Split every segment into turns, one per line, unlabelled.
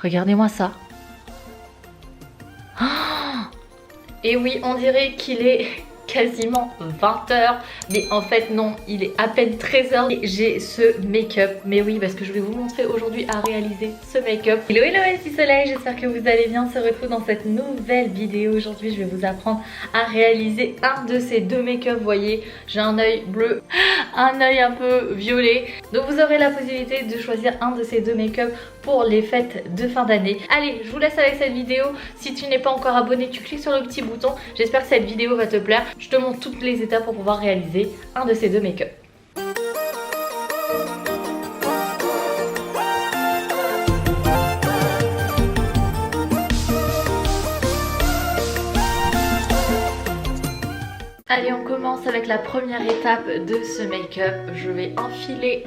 Regardez-moi ça. Et oui, on dirait qu'il est quasiment 20 h, mais en fait non, il est à peine 13 h et j'ai ce make-up. Mais oui, parce que je vais vous montrer aujourd'hui à réaliser ce make-up. Hello hello les petits soleils, j'espère que vous allez bien. On se retrouve dans cette nouvelle vidéo. Aujourd'hui je vais vous apprendre à réaliser un de ces deux make-up. Vous voyez, j'ai un œil bleu, un œil un peu violet. Donc vous aurez la possibilité de choisir un de ces deux make-up pour les fêtes de fin d'année. Allez, je vous laisse avec cette vidéo. Si tu n'es pas encore abonné, tu cliques sur le petit bouton. J'espère que cette vidéo va te plaire. Je te montre toutes les étapes pour pouvoir réaliser un de ces deux make-up. Allez, on commence avec la première étape de ce make-up. Je vais enfiler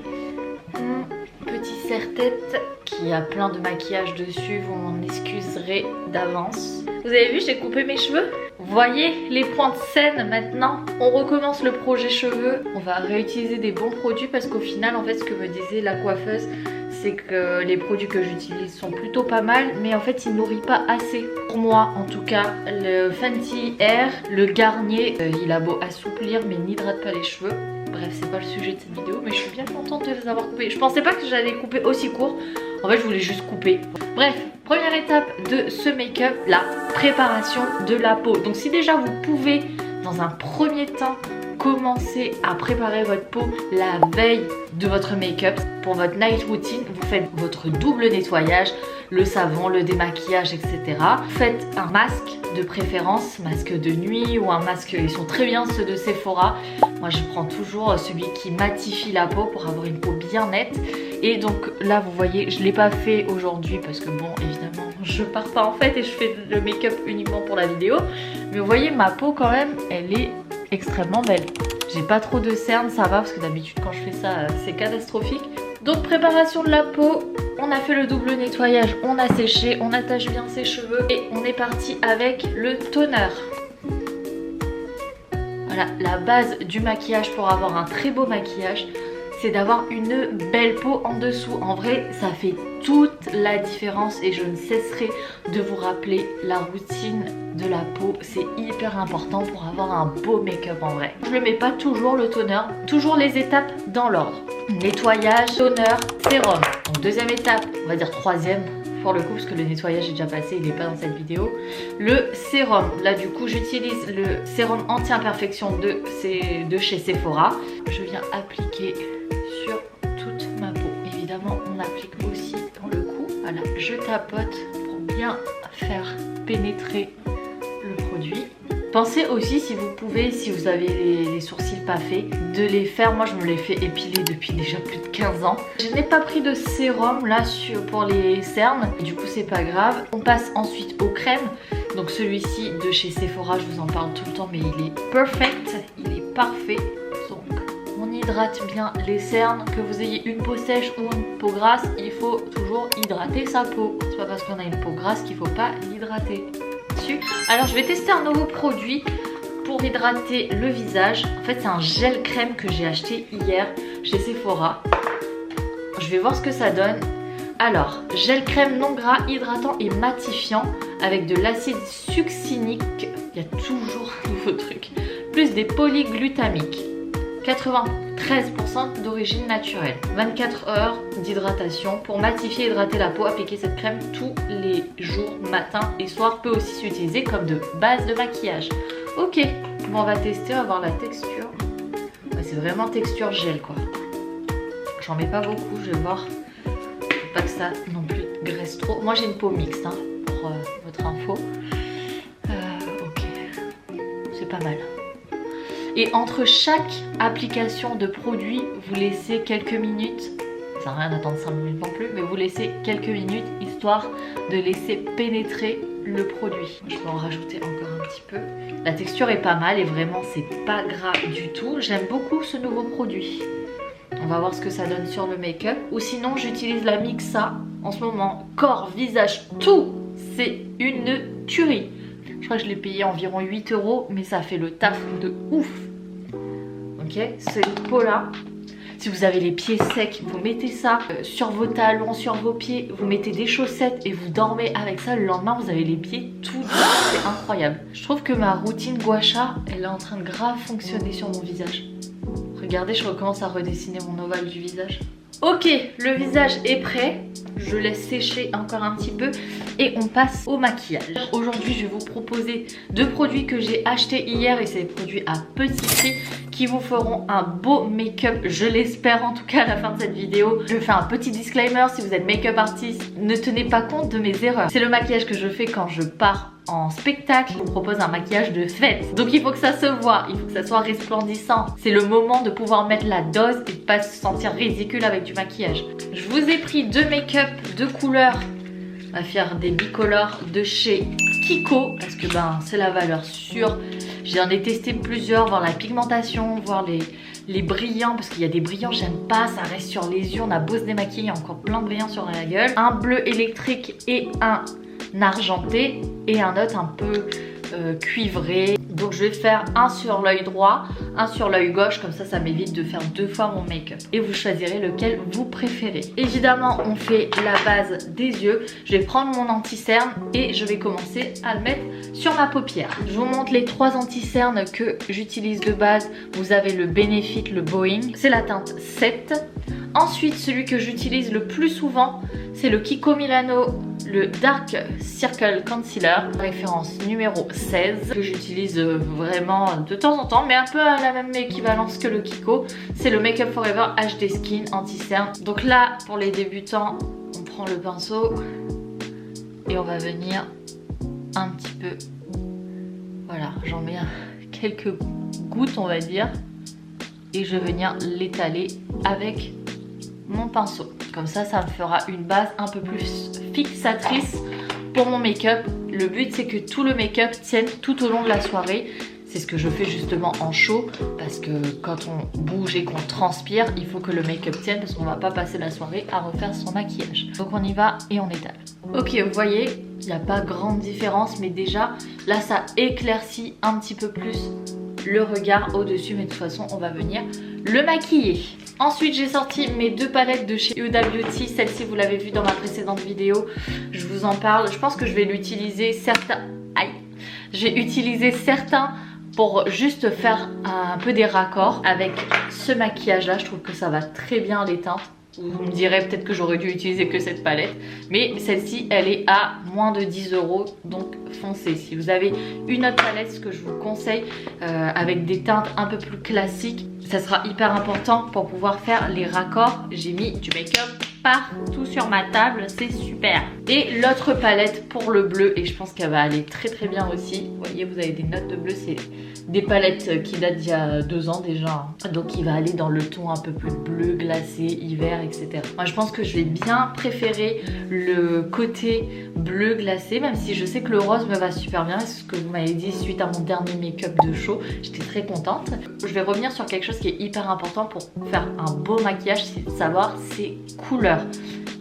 mon petit serre-tête qui a plein de maquillage dessus. Vous m'en excuserez d'avance. Vous avez vu, j'ai coupé mes cheveux. Vous voyez les pointes saines maintenant. On recommence le projet cheveux. On va réutiliser des bons produits parce qu'au final, en fait, ce que me disait la coiffeuse, c'est que les produits que j'utilise sont plutôt pas mal, mais en fait, ils nourrissent pas assez. Pour moi, en tout cas, le Fenty Air, le Garnier, il a beau assouplir, mais n'hydrate pas les cheveux. Bref, c'est pas le sujet de cette vidéo, mais je suis bien contente de les avoir coupés. Je pensais pas que j'allais couper aussi court. En fait, je voulais juste couper. Bref, première étape de ce make-up, la préparation de la peau. Donc si déjà vous pouvez, dans un premier temps, commencer à préparer votre peau la veille de votre make-up. Pour votre night routine, vous faites votre double nettoyage, le savon, le démaquillage, etc. Faites un masque de préférence, masque de nuit ou un masque, ils sont très bien ceux de Sephora. Moi je prends toujours celui qui matifie la peau pour avoir une peau bien nette. Et donc là vous voyez, je ne l'ai pas fait aujourd'hui parce que bon évidemment je pars pas en fait et je fais le make-up uniquement pour la vidéo. Mais vous voyez ma peau quand même, elle est extrêmement belle. J'ai pas trop de cernes, ça va parce que d'habitude quand je fais ça c'est catastrophique. Donc préparation de la peau, on a fait le double nettoyage, on a séché, on attache bien ses cheveux et on est parti avec le toner. Voilà, la base du maquillage pour avoir un très beau maquillage, c'est d'avoir une belle peau en dessous. En vrai, ça fait toute la différence et je ne cesserai de vous rappeler la routine de la peau. C'est hyper important pour avoir un beau make-up en vrai. Je le mets pas toujours le toner, toujours les étapes dans l'ordre. Nettoyage, toner, sérum. Donc deuxième étape, on va dire troisième pour le coup parce que le nettoyage est déjà passé, il n'est pas dans cette vidéo. Le sérum, là du coup j'utilise le sérum anti-imperfection de chez Sephora. Je viens appliquer sur toute ma peau. Évidemment on applique aussi dans le cou. Voilà, je tapote pour bien faire pénétrer le produit. Pensez aussi si vous pouvez, si vous avez les sourcils pas faits, de les faire. Moi je me les fais épiler depuis déjà plus de 15 ans. Je n'ai pas pris de sérum là pour les cernes, du coup c'est pas grave. On passe ensuite aux crèmes. Donc celui-ci de chez Sephora, je vous en parle tout le temps, mais il est perfect, il est parfait. Donc on hydrate bien les cernes, que vous ayez une peau sèche ou une peau grasse, il faut toujours hydrater sa peau. C'est pas parce qu'on a une peau grasse qu'il faut pas l'hydrater. Alors je vais tester un nouveau produit pour hydrater le visage. En fait c'est un gel crème que j'ai acheté hier chez Sephora. Je vais voir ce que ça donne. Alors gel crème non gras, hydratant et matifiant avec de l'acide succinique. Il y a toujours un nouveau truc. Plus des polyglutamiques. 93% d'origine naturelle. 24 heures d'hydratation. Pour matifier et hydrater la peau, appliquez cette crème tous les jours, matin et soir. Peut aussi s'utiliser comme de base de maquillage. Ok, bon, on va tester, on va voir la texture. Ouais, c'est vraiment texture gel quoi. J'en mets pas beaucoup, je vais voir. Faut pas que ça non plus graisse trop. Moi j'ai une peau mixte hein, pour votre info. Ok, c'est pas mal. Et entre chaque application de produit, vous laissez quelques minutes, ça sert à rien d'attendre 5 minutes non plus, mais vous laissez quelques minutes histoire de laisser pénétrer le produit. Je vais en rajouter encore un petit peu. La texture est pas mal et vraiment c'est pas gras du tout. J'aime beaucoup ce nouveau produit. On va voir ce que ça donne sur le make-up. Ou sinon j'utilise la Mixa en ce moment. Corps, visage, tout, c'est une tuerie. Je crois que je l'ai payé environ 8 €, mais ça fait le taf de ouf. Ok, cette peau là, Si vous avez les pieds secs, vous mettez ça sur vos talons, sur vos pieds, vous mettez des chaussettes et vous dormez avec ça. Le lendemain, vous avez les pieds tout doux. C'est incroyable. Je trouve que ma routine gua sha, elle est en train de grave fonctionner sur mon visage. Regardez, je recommence à redessiner mon ovale du visage. Ok, le visage est prêt. Je laisse sécher encore un petit peu et on passe au maquillage. Aujourd'hui, je vais vous proposer deux produits que j'ai achetés hier et c'est des produits à petit prix qui vous feront un beau make-up, je l'espère en tout cas à la fin de cette vidéo. Je fais un petit disclaimer, si vous êtes make-up artiste, ne tenez pas compte de mes erreurs. C'est le maquillage que je fais quand je pars en spectacle. Je vous propose un maquillage de fête. Donc il faut que ça se voit, il faut que ça soit resplendissant. C'est le moment de pouvoir mettre la dose et de pas se sentir ridicule avec du maquillage. Je vous ai pris deux make-up de couleurs. On va faire des bicolores de chez Kiko parce que c'est la valeur sûre. J'en ai testé plusieurs, voir la pigmentation, voir les brillants, parce qu'il y a des brillants j'aime pas, ça reste sur les yeux, on a beau se démaquiller, il y a encore plein de brillants sur la gueule. Un bleu électrique et un argenté et un autre un peu cuivré. Donc je vais faire un sur l'œil droit, un sur l'œil gauche, comme ça m'évite de faire deux fois mon make-up. Et vous choisirez lequel vous préférez. Évidemment on fait la base des yeux. Je vais prendre mon anti-cerne et je vais commencer à le mettre sur ma paupière. Je vous montre les trois anti-cernes que j'utilise de base. Vous avez le Benefit, le Boeing, c'est la teinte 7. Ensuite celui que j'utilise le plus souvent c'est le Kiko Milano, le Dark Circle Concealer, référence numéro 16, que j'utilise vraiment de temps en temps, mais un peu à la même équivalence que le Kiko. C'est le Make Up Forever HD Skin Anti-Cerne. Donc là, pour les débutants, on prend le pinceau et on va venir un petit peu, voilà, j'en mets quelques gouttes on va dire, et je vais venir l'étaler avec mon pinceau. Comme ça me fera une base un peu plus fixatrice pour mon make-up. Le but c'est que tout le make-up tienne tout au long de la soirée. C'est ce que je fais justement en chaud, parce que quand on bouge et qu'on transpire, il faut que le make-up tienne, parce qu'on va pas passer la soirée à refaire son maquillage. Donc on y va et on étale. Ok, vous voyez, il n'y a pas grande différence, mais déjà là ça éclaircit un petit peu plus le regard au-dessus, mais de toute façon on va venir le maquiller. Ensuite j'ai sorti mes deux palettes de chez Huda Beauty. Celle-ci vous l'avez vue dans ma précédente vidéo, je vous en parle. Je pense que je vais l'utiliser certains. Aïe, j'ai utilisé certains pour juste faire un peu des raccords avec ce maquillage là. Je trouve que ça va très bien les teintes. Vous me direz peut-être que j'aurais dû utiliser que cette palette, mais celle-ci elle est à moins de 10 €, donc foncez. Si vous avez une autre palette, ce que je vous conseille avec des teintes un peu plus classiques, ça sera hyper important pour pouvoir faire les raccords. J'ai mis du make-up partout sur ma table, c'est super. Et l'autre palette pour le bleu, et je pense qu'elle va aller très très bien aussi. Vous voyez, vous avez des notes de bleu, c'est des palettes qui datent d'il y a 2 ans déjà, donc il va aller dans le ton un peu plus bleu glacé, hiver, etc. Moi je pense que je vais bien préférer le côté bleu glacé, même si je sais que le rose me va super bien. C'est ce que vous m'avez dit suite à mon dernier make-up de show, j'étais très contente. Je vais revenir sur quelque chose qui est hyper important pour faire un beau maquillage, c'est de savoir ses couleurs.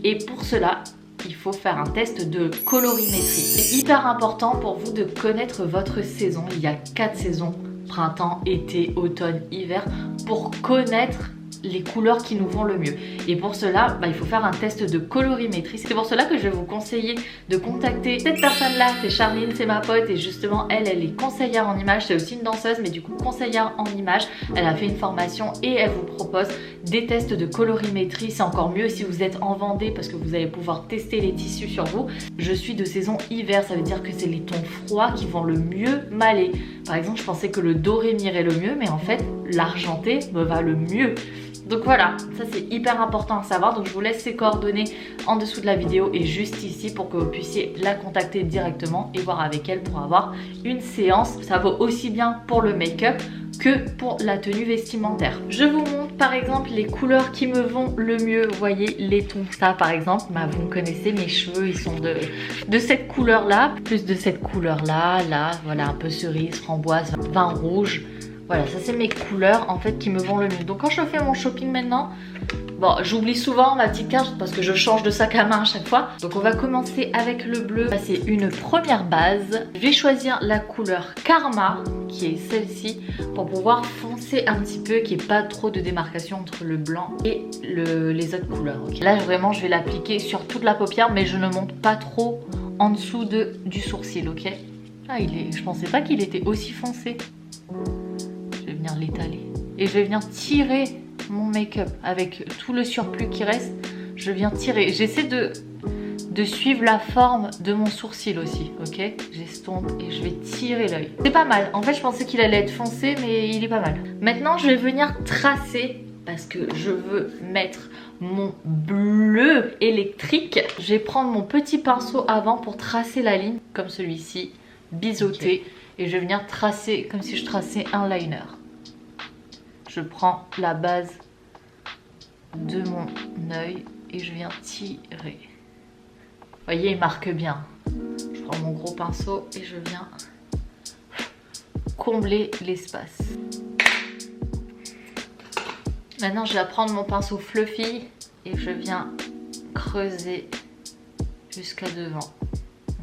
Et pour cela, il faut faire un test de colorimétrie. C'est hyper important pour vous de connaître votre saison. Il y a 4 saisons, printemps, été, automne, hiver, pour connaître les couleurs qui nous vont le mieux. Et pour cela, il faut faire un test de colorimétrie. C'est pour cela que je vais vous conseiller de contacter cette personne-là. C'est Charline, c'est ma pote, et justement elle est conseillère en images. C'est aussi une danseuse, mais du coup conseillère en images. Elle a fait une formation et elle vous propose des tests de colorimétrie. C'est encore mieux si vous êtes en Vendée, parce que vous allez pouvoir tester les tissus sur vous. Je suis de saison hiver, ça veut dire que c'est les tons froids qui vont le mieux m'aller. Par exemple, je pensais que le doré m'irait le mieux, mais en fait l'argenté me va le mieux. Donc voilà, ça c'est hyper important à savoir. Donc je vous laisse ses coordonnées en dessous de la vidéo et juste ici pour que vous puissiez la contacter directement et voir avec elle pour avoir une séance. Ça vaut aussi bien pour le make-up que pour la tenue vestimentaire. Je vous montre par exemple les couleurs qui me vont le mieux. Vous voyez les tons, ça par exemple, vous me connaissez, mes cheveux ils sont de cette couleur là, plus de cette couleur là, voilà, un peu cerise, framboise, vin rouge. Voilà, ça c'est mes couleurs en fait qui me vont le mieux. Donc quand je fais mon shopping maintenant, Bon, j'oublie souvent ma petite carte parce que je change de sac à main à chaque fois. Donc on va commencer avec le bleu. C'est une première base. Je vais choisir la couleur Karma, qui est celle-ci, pour pouvoir foncer un petit peu, qu'il n'y ait pas trop de démarcation entre le blanc et les autres couleurs. Okay. Là vraiment je vais l'appliquer sur toute la paupière, mais je ne monte pas trop en dessous du sourcil, ok? Ah, je pensais pas qu'il était aussi foncé. Je vais venir l'étaler. Et je vais venir tirer mon make-up avec tout le surplus qui reste. Je viens tirer. J'essaie de suivre la forme de mon sourcil aussi, ok? J'estompe et je vais tirer l'œil. C'est pas mal. En fait, je pensais qu'il allait être foncé, mais il est pas mal. Maintenant, je vais venir tracer parce que je veux mettre mon bleu électrique. Je vais prendre mon petit pinceau avant pour tracer la ligne, comme celui-ci, biseauté. Okay. Et je vais venir tracer comme si je traçais un liner. Je prends la base de mon œil et je viens tirer. Vous voyez, il marque bien. Je prends mon gros pinceau et je viens combler l'espace. Maintenant, je vais prendre mon pinceau fluffy et je viens creuser jusqu'à devant.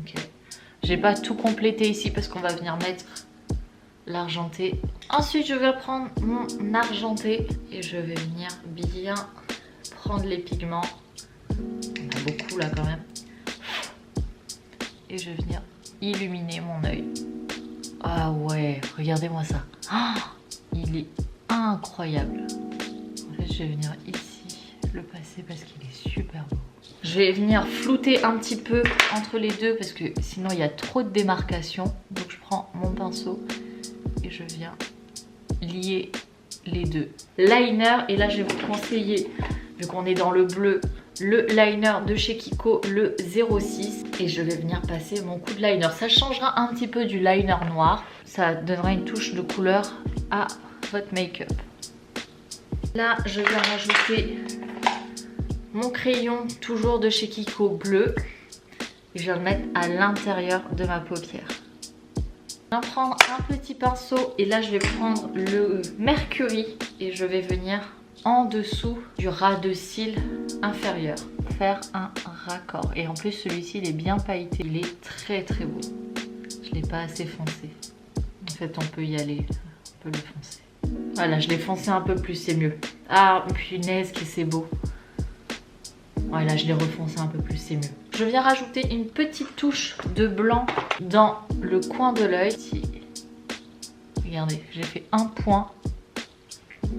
Okay. J'ai pas tout complété ici parce qu'on va venir mettre l'argenté. Ensuite, je vais prendre mon argenté et je vais venir bien prendre les pigments. On a beaucoup là quand même. Et je vais venir illuminer mon œil. Ah ouais, regardez-moi ça. Oh, il est incroyable. En fait, je vais venir ici le passer parce qu'il est super beau. Je vais venir flouter un petit peu entre les deux parce que sinon il y a trop de démarcation. Donc je prends mon pinceau et je viens lier les deux. Liner, et là je vais vous conseiller, vu qu'on est dans le bleu, le liner de chez Kiko, le 06. Et je vais venir passer mon coup de liner. Ça changera un petit peu du liner noir. Ça donnera une touche de couleur à votre make-up. Là, je vais rajouter mon crayon, toujours de chez Kiko, bleu. Et je vais le mettre à l'intérieur de ma paupière. Je vais prendre un petit pinceau et là je vais prendre le Mercury et je vais venir en dessous du ras de cils inférieur, faire un raccord. Et en plus celui-ci il est bien pailleté, il est très très beau. Je l'ai pas assez foncé. En fait on peut y aller, on peut le foncer. Voilà, je l'ai foncé un peu plus, c'est mieux. Ah punaise que c'est beau. Voilà, je l'ai refoncé un peu plus, c'est mieux. Je viens rajouter une petite touche de blanc dans le coin de l'œil. Regardez, j'ai fait un point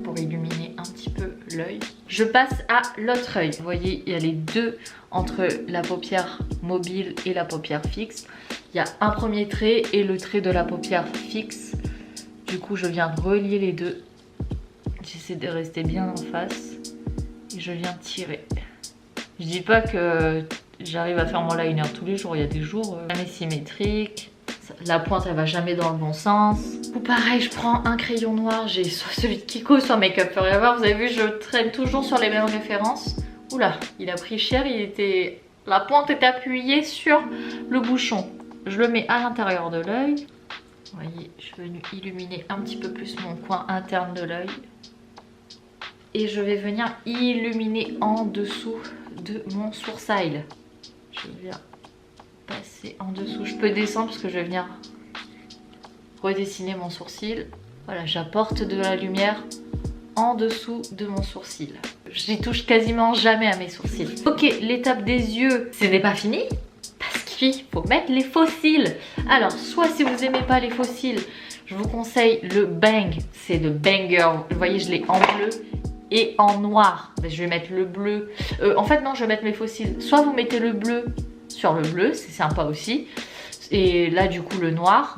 pour illuminer un petit peu l'œil. Je passe à l'autre œil. Vous voyez, il y a les deux entre la paupière mobile et la paupière fixe. Il y a un premier trait et le trait de la paupière fixe. Du coup, je viens relier les deux. J'essaie de rester bien en face et je viens tirer. Je dis pas que j'arrive à faire mon liner tous les jours. Il y a des jours jamais symétriques. La pointe elle va jamais dans le bon sens. Ou pareil, je prends un crayon noir. J'ai soit celui de Kiko, soit Make Up Forever. Vous avez vu, je traîne toujours sur les mêmes références. Oula, il a pris cher. La pointe est appuyée sur le bouchon. Je le mets à l'intérieur de l'œil. Vous voyez, je suis venue illuminer un petit peu plus mon coin interne de l'œil. Et je vais venir illuminer en dessous de mon sourcil. Je viens passer en dessous. Je peux descendre parce que je vais venir redessiner mon sourcil. Voilà, j'apporte de la lumière en dessous de mon sourcil. J'y touche quasiment jamais à mes sourcils. Ok, l'étape des yeux, ce n'est pas fini parce qu'il faut mettre les faux cils. Alors, soit si vous n'aimez pas les faux cils, je vous conseille le Bang. C'est de Banger. Vous voyez, je l'ai en bleu et en noir. Je vais mettre le bleu. En fait, non, je vais mettre mes faux cils. Soit vous mettez le bleu sur le bleu, c'est sympa aussi. Et là, du coup, le noir.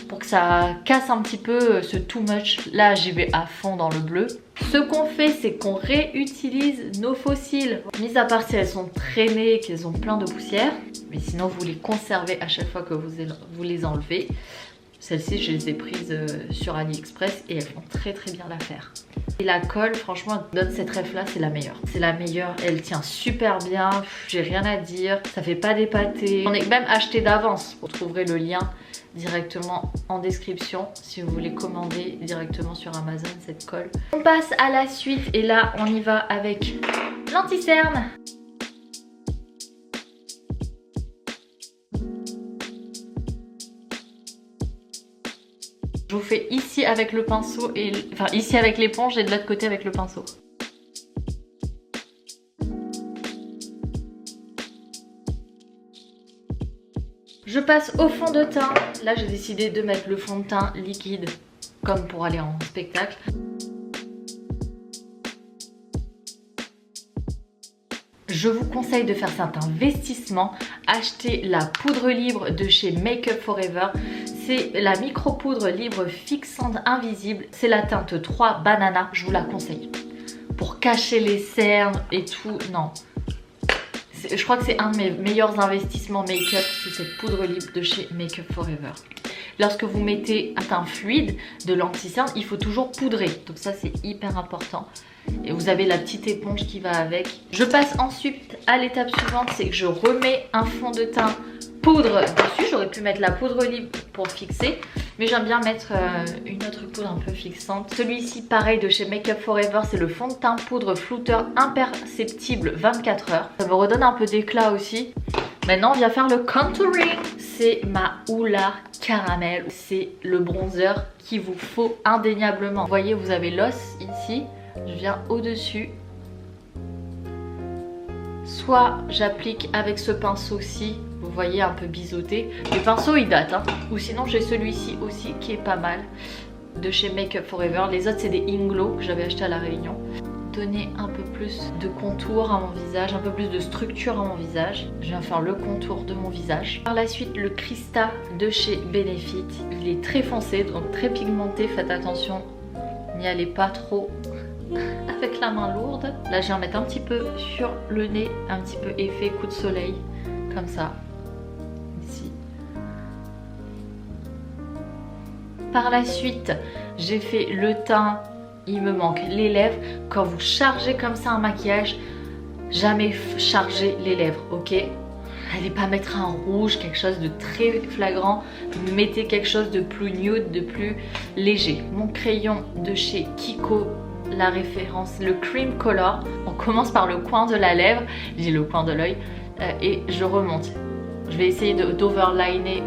Pour que ça casse un petit peu ce too much. Là, j'y vais à fond dans le bleu. Ce qu'on fait, c'est qu'on réutilise nos faux cils. Mis à part si elles sont traînées, qu'elles ont plein de poussière. Mais sinon, vous les conservez à chaque fois que vous les enlevez. Celles-ci, je les ai prises sur AliExpress et elles font très très bien l'affaire. Et la colle, franchement, donne cette ref là, c'est la meilleure. C'est la meilleure, elle tient super bien, j'ai rien à dire, ça fait pas dépater. J'en ai même acheté d'avance, vous trouverez le lien directement en description si vous voulez commander directement sur Amazon cette colle. On passe à la suite et là on y va avec l'anti-cerne. Je vous fais ici avec le pinceau et enfin ici avec l'éponge et de l'autre côté avec le pinceau. Je passe au fond de teint. Là j'ai décidé de mettre le fond de teint liquide comme pour aller en spectacle. Je vous conseille de faire certains investissements. Achetez la poudre libre de chez Make Up For Ever. C'est la micro poudre libre fixante invisible. C'est la teinte 3 banana. Je vous la conseille. Pour cacher les cernes et tout, non. Je crois que c'est un de mes meilleurs investissements make-up, c'est cette poudre libre de chez Make Up For Ever. Lorsque vous mettez un teint fluide de l'anti-cerne, il faut toujours poudrer. Donc ça c'est hyper important. Et vous avez la petite éponge qui va avec. Je passe ensuite à l'étape suivante, c'est que je remets un fond de teint poudre dessus. J'aurais pu mettre la poudre libre pour fixer, mais j'aime bien mettre une autre poudre un peu fixante. Celui-ci pareil de chez Make Up For Ever, c'est le fond de teint poudre flouteur imperceptible 24 heures. Ça me redonne un peu d'éclat aussi. Maintenant on vient faire le contouring. C'est ma Hoola Caramel. C'est le bronzer qu'il vous faut indéniablement. Vous voyez, vous avez l'os ici. Je viens au-dessus. Soit j'applique avec ce pinceau-ci, vous voyez, un peu biseauté. Les pinceaux ils datent, hein. Ou sinon j'ai celui-ci aussi qui est pas mal, de chez Make Up For Ever. Les autres c'est des Inglo que j'avais acheté à la Réunion. Donner un peu plus de contour à mon visage, un peu plus de structure à mon visage. Je viens faire le contour de mon visage. Par la suite le Krista de chez Benefit. Il est très foncé, donc très pigmenté, faites attention, n'y allez pas trop avec la main lourde. Là je viens mettre un petit peu sur le nez, un petit peu effet coup de soleil, comme ça, ici. Par la suite j'ai fait le teint, il me manque les lèvres. Quand vous chargez comme ça un maquillage, jamais charger les lèvres, ok? Allez pas mettre un rouge, quelque chose de très flagrant, mettez quelque chose de plus nude, de plus léger. Mon crayon de chez Kiko, la référence, le Cream Color. On commence par le coin de la lèvre, j'ai le coin de l'œil, et je remonte. Je vais essayer d'overliner,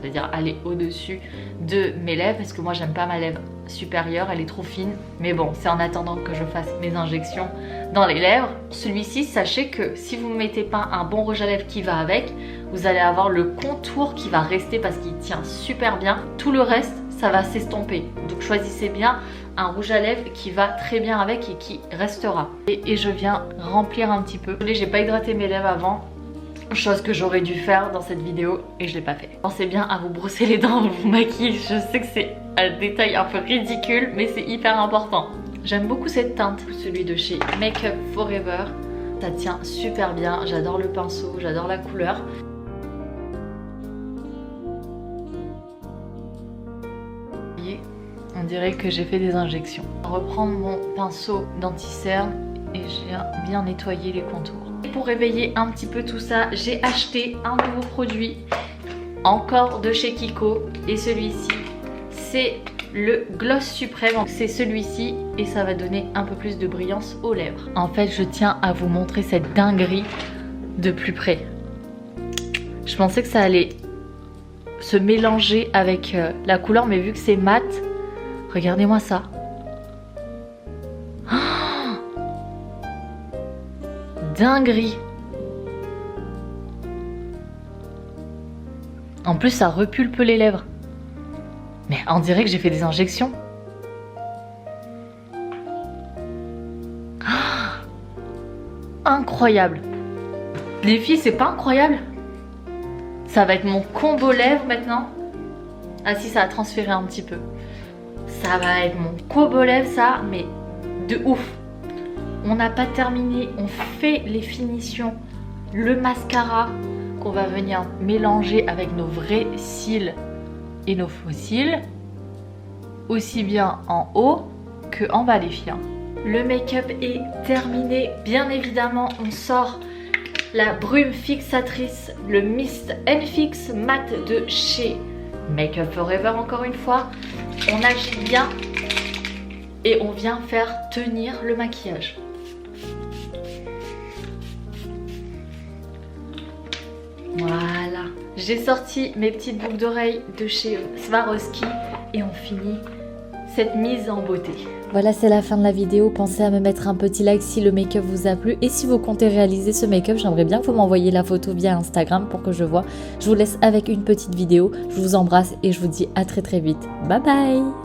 c'est-à-dire aller au-dessus de mes lèvres, parce que moi j'aime pas ma lèvre supérieure, elle est trop fine. Mais bon, c'est en attendant que je fasse mes injections dans les lèvres. Celui-ci, sachez que si vous ne mettez pas un bon rouge à lèvres qui va avec, vous allez avoir le contour qui va rester parce qu'il tient super bien. Tout le reste, ça va s'estomper. Donc choisissez bien un rouge à lèvres qui va très bien avec et qui restera. Et je viens remplir un petit peu. J'ai pas hydraté mes lèvres avant, chose que j'aurais dû faire dans cette vidéo et je l'ai pas fait. Pensez bien à vous brosser les dents, vous maquillez. Je sais que c'est un détail un peu ridicule, mais c'est hyper important. J'aime beaucoup cette teinte, celui de chez Make Up For Ever. Ça tient super bien, j'adore le pinceau, j'adore la couleur. Vous voyez, on dirait que j'ai fait des injections. Je vais reprendre mon pinceau d'anti-cerne et je viens bien nettoyer les contours. Et pour réveiller un petit peu tout ça, j'ai acheté un nouveau produit, encore de chez Kiko. Et celui-ci, c'est le Gloss Suprême. C'est celui-ci et ça va donner un peu plus de brillance aux lèvres. En fait, je tiens à vous montrer cette dinguerie de plus près. Je pensais que ça allait se mélanger avec la couleur, mais vu que c'est mat, regardez-moi ça. Dinguerie. En plus ça repulpe les lèvres. Mais on dirait que j'ai fait des injections. Incroyable. Les filles, c'est pas incroyable? Ça va être mon combo lèvres maintenant. Ah si, ça a transféré un petit peu. Ça va être mon combo lèvres ça, mais de ouf. On n'a pas terminé, on fait les finitions, le mascara qu'on va venir mélanger avec nos vrais cils et nos faux cils, aussi bien en haut que en bas les filles. Le make-up est terminé. Bien évidemment, on sort la brume fixatrice, le Mist Fix Matte de chez Make Up Forever encore une fois. On agit bien et on vient faire tenir le maquillage. Voilà, j'ai sorti mes petites boucles d'oreilles de chez Swarovski et on finit cette mise en beauté.
Voilà, c'est la fin de la vidéo. Pensez à me mettre un petit like si le make-up vous a plu. Et si vous comptez réaliser ce make-up, j'aimerais bien que vous m'envoyiez la photo via Instagram pour que je vois. Je vous laisse avec une petite vidéo. Je vous embrasse et je vous dis à très vite. Bye bye!